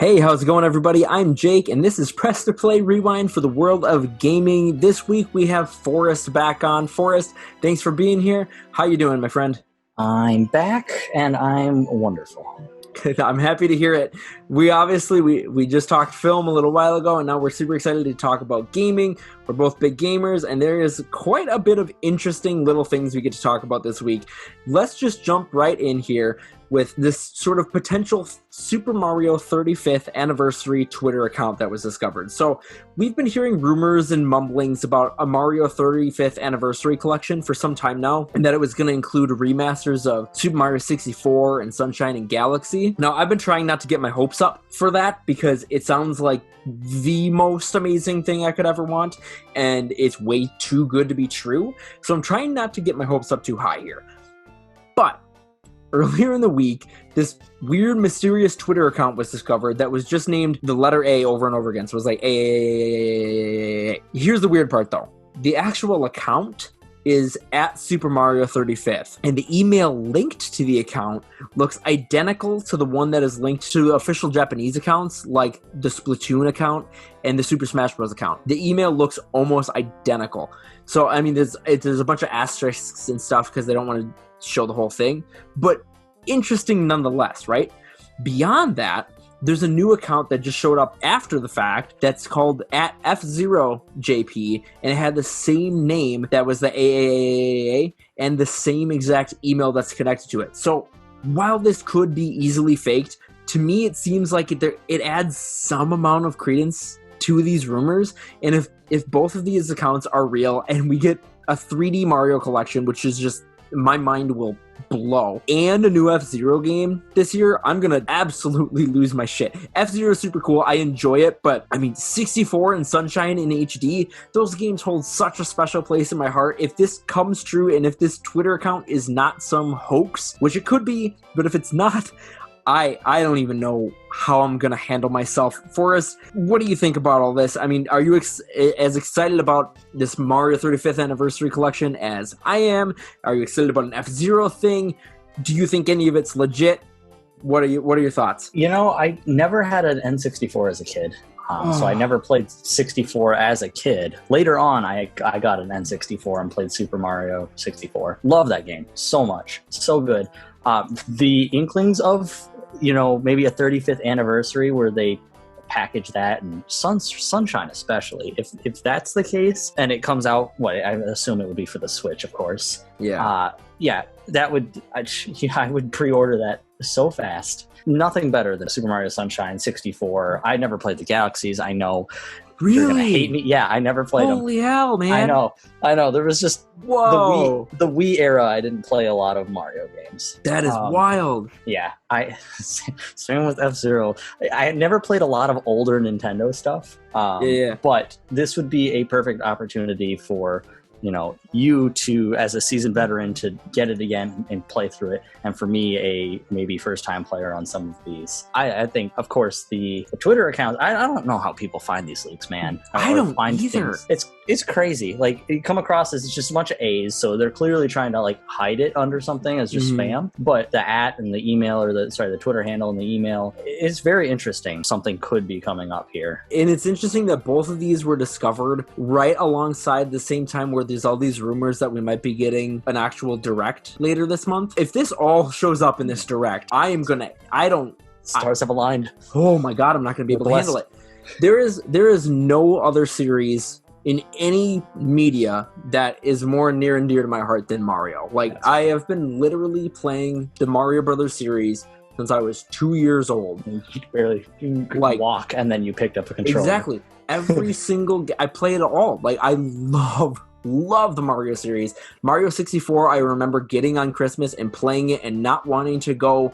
Hey, how's it going, everybody? I'm Jake, and this is Press to Play Rewind for the world of gaming. This week we have Forrest back on. Forrest, thanks for being here. How you doing, my friend? I'm back, and I'm wonderful. I'm happy to hear it. We just talked film a little while ago, and now we're super excited to talk about gaming. We're both big gamers, and there is quite a bit of interesting little things we get to talk about this week. Let's just jump right in here with this sort of potential Super Mario 35th anniversary Twitter account that was discovered. So we've been hearing rumors and mumblings about a Mario 35th anniversary collection for some time now, and that it was going to include remasters of Super Mario 64 and Sunshine and Galaxy. Now, I've been trying not to get my hopes up for that because it sounds like the most amazing thing I could ever want, and it's way too good to be true. So I'm trying not to get my hopes up too high here. But earlier in the week, this weird, mysterious Twitter account was discovered that was just named the letter A over and over again. So it was like, A. Here's the weird part, though. The actual account is at Super Mario 35th, and the email linked to the account looks identical to the one that is linked to official Japanese accounts, like the Splatoon account and the Super Smash Bros. Account. The email looks almost identical. So, I mean, there's a bunch of asterisks and stuff because they don't want to show the whole thing, but interesting nonetheless, right? Beyond that, there's a new account that just showed up after the fact that's called at F0JP, and it had the same name that was the AAA and the same exact email that's connected to it. So while this could be easily faked, to me it seems like it adds some amount of credence to these rumors. And if both of these accounts are real and we get a 3D Mario collection, which is just, my mind will blow, and a new F-Zero game this year, I'm gonna absolutely lose my shit. F-Zero is super cool, I enjoy it, but I mean, 64 and Sunshine in HD, those games hold such a special place in my heart. If this comes true, and if this Twitter account is not some hoax, which it could be, but if it's not, I don't even know how I'm going to handle myself. Forrest, what do you think about all this? I mean, are you as excited about this Mario 35th anniversary collection as I am? Are you excited about an F-Zero thing? Do you think any of it's legit? What are your thoughts? You know, I never had an N64 as a kid. So I never played 64 as a kid. Later on, I got an N64 and played Super Mario 64. Love that game so much. So good. The inklings of, maybe a 35th anniversary where they package that, and Sunshine especially. If that's the case, and it comes out, I assume it would be for the Switch, of course. Yeah. That would, I would pre-order that so fast. Nothing better than Super Mario Sunshine 64. I never played the Galaxies. I know. Really? You're gonna hate me. Yeah, I never played them. Holy hell, man. I know. There was just whoa. The Wii era. I didn't play a lot of Mario games. That is wild. Yeah, same with F-Zero. I never played a lot of older Nintendo stuff. But this would be a perfect opportunity for you to, as a seasoned veteran, to get it again and play through it, and for me, a maybe first-time player on some of these. I think, of course, the Twitter account, I don't know how people find these leaks, man. I don't find either. It's crazy. Like, you come across as just a bunch of A's, so they're clearly trying to hide it under something as just spam. But the @ and the email, or the Twitter handle and the email, it's very interesting. Something could be coming up here. And it's interesting that both of these were discovered right alongside the same time where there's all these rumors that we might be getting an actual direct later this month. If this all shows up in this direct, Stars have aligned. Oh my god, I'm not going to be able to handle it. There is no other series in any media that is more near and dear to my heart than Mario. I have been literally playing the Mario Brothers series since I was 2 years old. You could walk, and then you picked up a controller. Exactly. Every single I play it all. I love the Mario series. Mario 64, I remember getting on Christmas and playing it and not wanting to go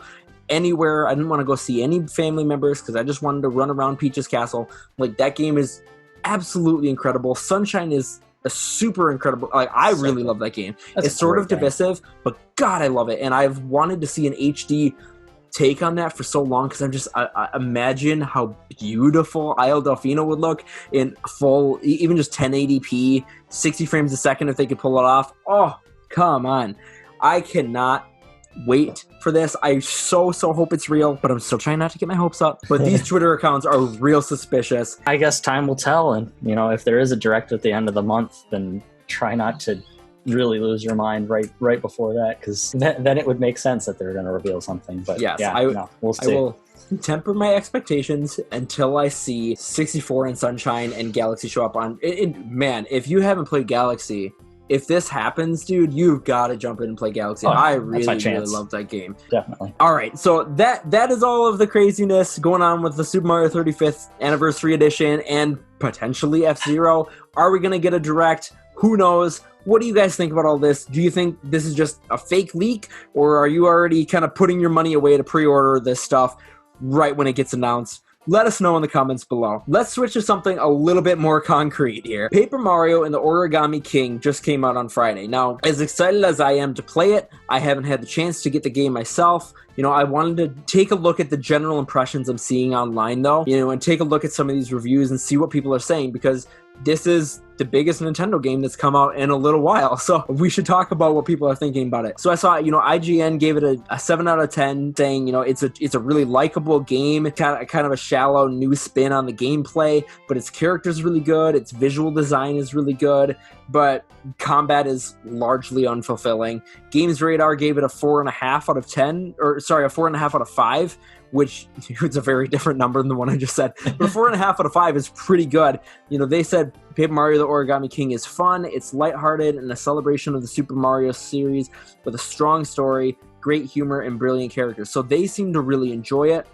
anywhere. I didn't want to go see any family members because I just wanted to run around Peach's Castle. That game is absolutely incredible. Sunshine is a super incredible. I really love that game. It's sort of divisive, but God, I love it. And I've wanted to see an HD take on that for so long because I imagine how beautiful Isle Delfino would look in full, even just 1080p, 60 frames a second if they could pull it off. Oh, come on. I cannot wait for this. I so hope it's real, but I'm still trying not to get my hopes up. But these Twitter accounts are real suspicious. I guess time will tell, and if there is a direct at the end of the month, then try not to really lose your mind right before that, because then it would make sense that they're going to reveal something. But yes, we'll see. I will temper my expectations until I see 64 and Sunshine and Galaxy show up on man, if you haven't played Galaxy, if this happens, dude, you've got to jump in and play Galaxy. I really love that game. Definitely. All right, so that is all of the craziness going on with the Super Mario 35th Anniversary Edition and potentially F-Zero. Are we going to get a direct? Who knows? What do you guys think about all this? Do you think this is just a fake leak, or are you already kind of putting your money away to pre-order this stuff right when it gets announced? Let us know in the comments below. Let's switch to something a little bit more concrete here. Paper Mario and the Origami King just came out on Friday. Now, as excited as I am to play it, I haven't had the chance to get the game myself. I wanted to take a look at the general impressions I'm seeing online, though, and take a look at some of these reviews and see what people are saying, because this is the biggest Nintendo game that's come out in a little while. So we should talk about what people are thinking about it. So I saw, IGN gave it a 7 out of 10, saying, it's a really likable game, kind of a shallow new spin on the gameplay, but its character's really good, its visual design is really good, but combat is largely unfulfilling. Games Radar gave it a 4.5 out of 10, a 4.5 out of 5, which it's a very different number than the one I just said. But 4.5 out of 5 is pretty good. They said Paper Mario the Origami King is fun, it's lighthearted, and a celebration of the Super Mario series with a strong story, great humor, and brilliant characters. So they seem to really enjoy it.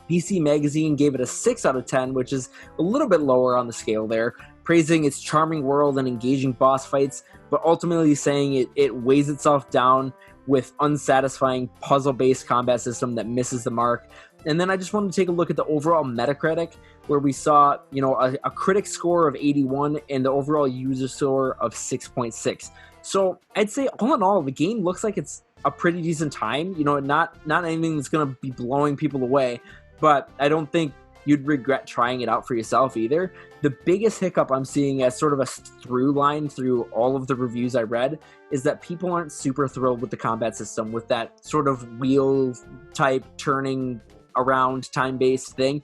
PC Magazine gave it a 6 out of 10, which is a little bit lower on the scale there, praising its charming world and engaging boss fights, but ultimately saying it weighs itself down with unsatisfying puzzle-based combat system that misses the mark. And then I just wanted to take a look at the overall Metacritic, where we saw, a critic score of 81 and the overall user score of 6.6. So I'd say all in all, the game looks like it's a pretty decent time. Not anything that's going to be blowing people away, but I don't think you'd regret trying it out for yourself either. The biggest hiccup I'm seeing as sort of a through line through all of the reviews I read is that people aren't super thrilled with the combat system, with that sort of wheel type turning around time-based thing.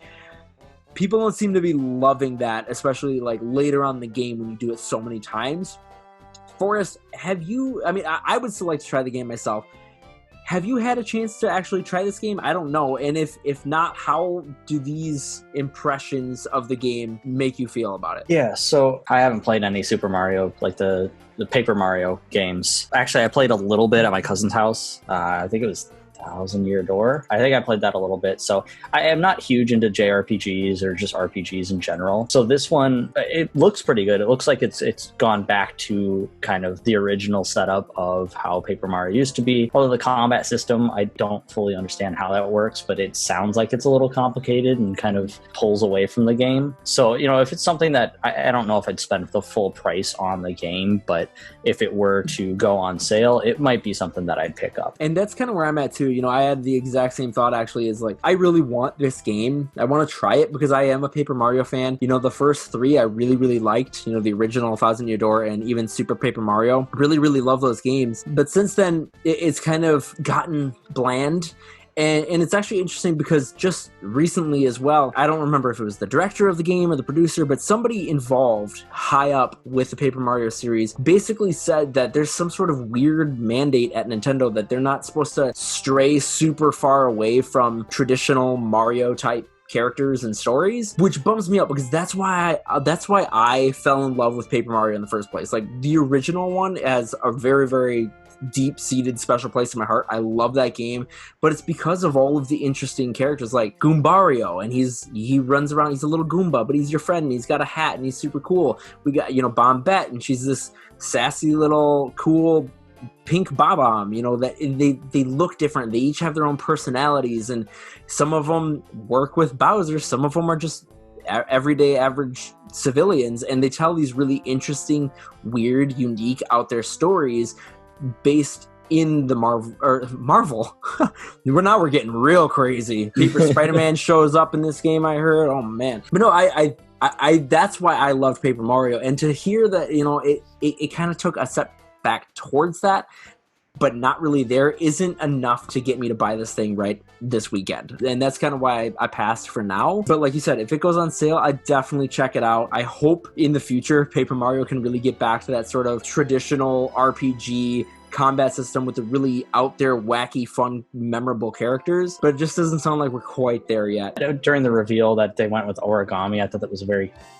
People don't seem to be loving that, especially like later on in the game when you do it so many times. Forrest, I would still like to try the game myself. Have you had a chance to actually try this game? I don't know. And if not, how do these impressions of the game make you feel about it? Yeah, so I haven't played any Super Mario, like the Paper Mario games. Actually, I played a little bit at my cousin's house. I think it was Thousand Year Door. I think I played that a little bit. So I am not huge into JRPGs or just RPGs in general. So this one, it looks pretty good. It looks like it's gone back to kind of the original setup of how Paper Mario used to be. Although the combat system, I don't fully understand how that works, but it sounds like it's a little complicated and kind of pulls away from the game. So, if it's something that I don't know if I'd spend the full price on the game, but if it were to go on sale, it might be something that I'd pick up. And that's kind of where I'm at too. I had the exact same thought actually, is like, I really want this game. I want to try it because I am a Paper Mario fan. The first 3 I really, really liked, the original Thousand Year Door and even Super Paper Mario. Really, really love those games. But since then, it's kind of gotten bland. And it's actually interesting because just recently as well, I don't remember if it was the director of the game or the producer, but somebody involved high up with the Paper Mario series basically said that there's some sort of weird mandate at Nintendo that they're not supposed to stray super far away from traditional Mario type characters and stories, which bums me up because that's why I fell in love with Paper Mario in the first place. Like, the original one has a very, very deep-seated special place in my heart. I love that game, but it's because of all of the interesting characters like Goombario, and he runs around, he's a little Goomba, but he's your friend, and he's got a hat, and he's super cool. We got, Bombette, and she's this sassy little cool pink Bob-omb, that they look different. They each have their own personalities, and some of them work with Bowser, some of them are just everyday average civilians, and they tell these really interesting, weird, unique, out there stories based in the Marvel. We're getting real crazy. Spider-Man shows up in this game, I heard. Oh man. But no, I that's why I love Paper Mario. And to hear that, it kind of took a step back towards that, but not really there isn't enough to get me to buy this thing right this weekend. And that's kind of why I passed for now. But like you said, if it goes on sale, I definitely check it out. I hope in the future Paper Mario can really get back to that sort of traditional RPG combat system with the really out there, wacky, fun, memorable characters. But it just doesn't sound like we're quite there yet. During the reveal that they went with origami, I thought that was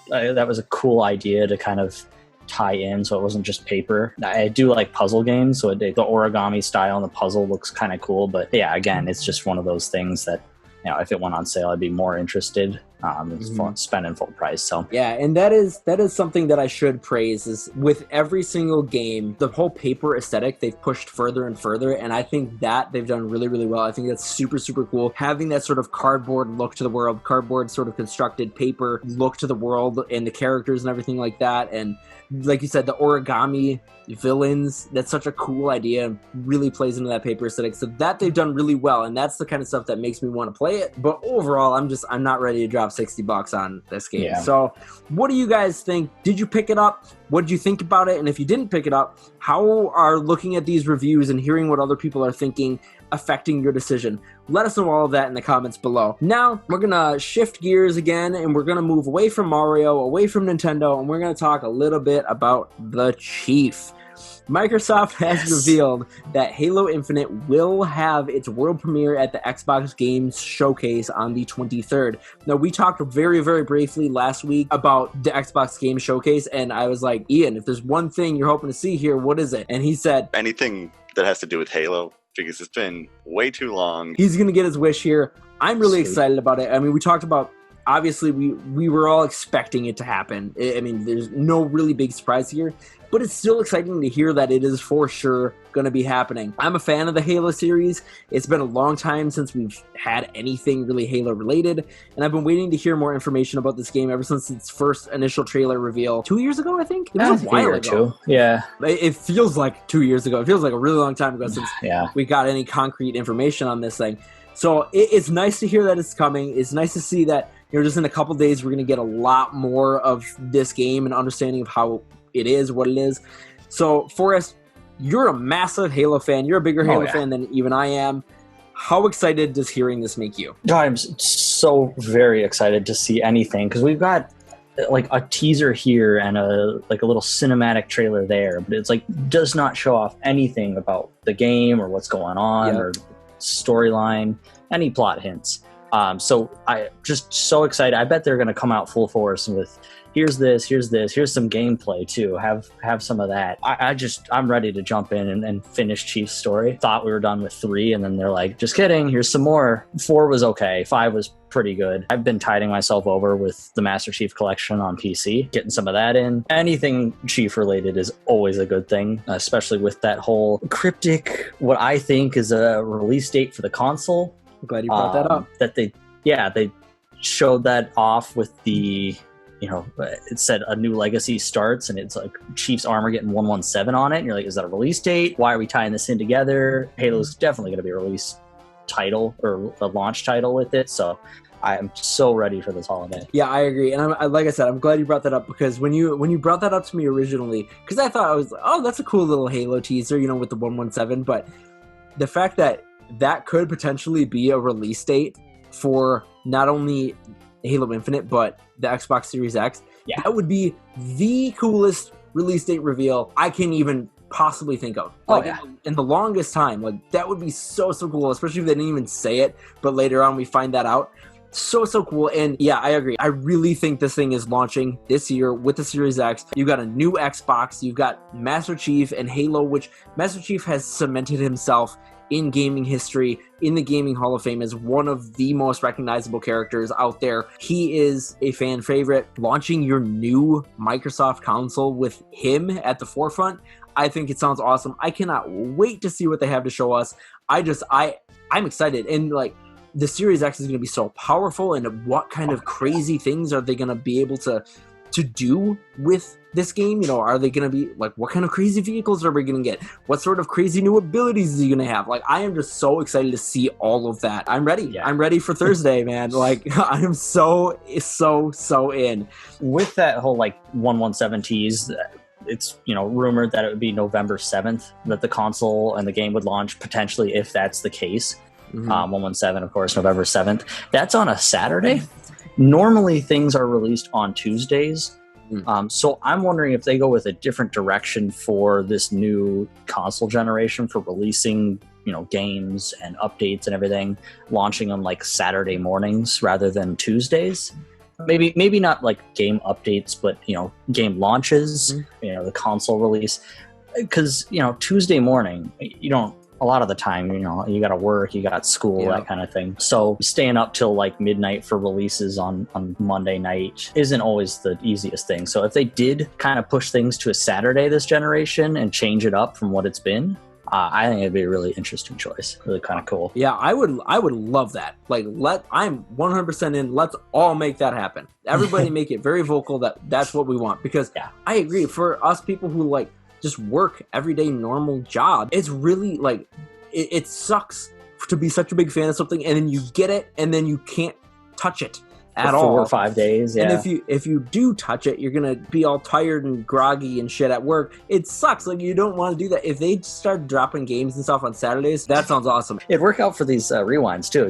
that was a cool idea to kind of tie in, so it wasn't just paper. I do like puzzle games, so the origami style and the puzzle looks kind of cool. But yeah, again, it's just one of those things that, you know, if it went on sale, I'd be more interested in spending full price. So yeah, and that is something that I should praise, is with every single game, the whole paper aesthetic they've pushed further and further, and I think that they've done really, really well. I think that's super, super cool. Having that sort of cardboard look to the world, cardboard sort of constructed paper look to the world and the characters and everything like that, and like you said, the origami villains, that's such a cool idea, really plays into that paper aesthetic. So that they've done really well, and that's the kind of stuff that makes me want to play it. But overall, I'm not ready to drop $60 on this game. Yeah. So what do you guys think? Did you pick it up? What did you think about it? And if you didn't pick it up, how are looking at these reviews and hearing what other people are thinking affecting your decision? Let us know all of that in the comments below. Now, we're going to shift gears again, and we're going to move away from Mario, away from Nintendo, and we're going to talk a little bit about the Chief. Microsoft has revealed that Halo Infinite will have its world premiere at the Xbox Games Showcase on the 23rd. Now, we talked very, very briefly last week about the Xbox Games Showcase, and I was like, Ian, if there's one thing you're hoping to see here, what is it? And he said, anything that has to do with Halo, because it's been way too long. He's going to get his wish here. I'm really excited about it. I mean, we talked about, obviously, we were all expecting it to happen. I mean, there's no really big surprise here, but it's still exciting to hear that it is for sure going to be happening. I'm a fan of the Halo series. It's been a long time since we've had anything really Halo related, and I've been waiting to hear more information about this game ever since its first initial trailer reveal 2 years ago, I think. It was a while ago. Yeah. It feels like 2 years ago. It feels like a really long time ago since we got any concrete information on this thing. So it's nice to hear that it's coming. It's nice to see that, you know, just in a couple days we're going to get a lot more of this game and understanding of how it is, what it is. So, Forrest, you're a massive Halo fan. You're a bigger Halo fan than even I am. How excited does hearing this make you? I'm so very excited to see anything, because we've got like a teaser here and a little cinematic trailer there, but it's like does not show off anything about the game or what's going on or storyline, any plot hints. So I just so excited. I bet they're going to come out full force with here's some gameplay too. Have some of that. I'm ready to jump in and finish Chief's story. Thought we were done with 3, and then they're like, just kidding, here's some more. 4 was okay. 5 was pretty good. I've been tiding myself over with the Master Chief Collection on PC, getting some of that in. Anything Chief related is always a good thing, especially with that whole cryptic, what I think is a release date for the console. I'm glad you brought that up. That they showed that off with the, you know, it said a new legacy starts, and it's like Chief's armor getting 117 on it, and you're like, is that a release date? Why are we tying this in together? Halo's definitely going to be a release title or a launch title with it, so I am so ready for this holiday. Yeah, I agree, and like I said, I'm glad you brought that up, because when you brought that up to me originally, because I thought I was like, oh, that's a cool little Halo teaser, you know, with the 117, but the fact that could potentially be a release date for not only Halo Infinite, but the Xbox Series X, that would be the coolest release date reveal I can even possibly think of. In the longest time, like that would be so cool, especially if they didn't even say it, but later on we find that out. So cool. And yeah, I agree. I really think this thing is launching this year with the Series X. You've got a new Xbox, you've got Master Chief and Halo, which Master Chief has cemented himself in gaming history, in the Gaming Hall of Fame, as one of the most recognizable characters out there. He is a fan favorite. Launching your new Microsoft console with him at the forefront, I think it sounds awesome. I cannot wait to see what they have to show us. I'm excited. And like, the Series X is going to be so powerful, and what kind of crazy things are they going to be able to do with this game? You know, are they going to be like, what kind of crazy vehicles are we going to get? What sort of crazy new abilities is he going to have? Like, I am just so excited to see all of that. I'm ready. Yeah. I'm ready for Thursday, man. Like, I am so in. With that whole like 117 tease, it's rumored that it would be November 7th that the console and the game would launch, potentially, if that's the case. 117, of course, November 7th. That's on a Saturday. Normally, things are released on Tuesdays. So I'm wondering if they go with a different direction for this new console generation for releasing, games and updates and everything, launching them like Saturday mornings rather than Tuesdays. Maybe not like game updates, but game launches. The console release, because Tuesday morning a lot of the time, you got to work, you got school, that kind of thing. So staying up till like midnight for releases on Monday night isn't always the easiest thing. So if they did kind of push things to a Saturday this generation and change it up from what it's been, I think it'd be a really interesting choice. Really kind of cool. Yeah, I would love that. Like, I'm 100% in. Let's all make that happen. Everybody make it very vocal that that's what we want. Because I agree, for us people who like just work everyday normal job, it's really like it sucks to be such a big fan of something and then you get it and then you can't touch it at all 4 or 5 days. And if you do touch it, you're gonna be all tired and groggy and shit at work. It sucks. Like, you don't want to do that. If they start dropping games and stuff on Saturdays, that sounds awesome. It'd work out for these rewinds too.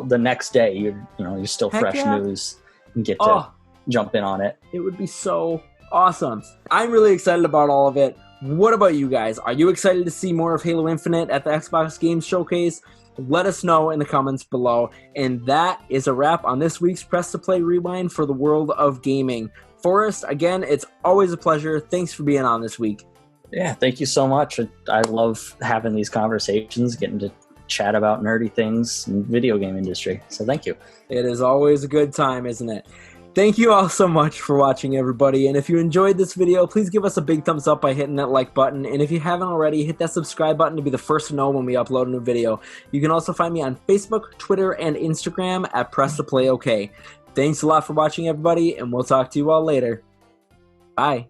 The next day you're still fresh news and get to jump in on it. It would be so awesome. I'm really excited about all of it. What about you guys? Are you excited to see more of Halo Infinite at the Xbox Games Showcase? Let us know in the comments below. And that is a wrap on this week's Press to Play Rewind for the world of gaming. Forrest, again, it's always a pleasure. Thanks for being on this week. Yeah, thank you so much. I love having these conversations, getting to chat about nerdy things in the video game industry. So thank you. It is always a good time, isn't it? Thank you all so much for watching, everybody. And if you enjoyed this video, please give us a big thumbs up by hitting that like button. And if you haven't already, hit that subscribe button to be the first to know when we upload a new video. You can also find me on Facebook, Twitter, and Instagram at Press to Play OK. Thanks a lot for watching, everybody, and we'll talk to you all later. Bye.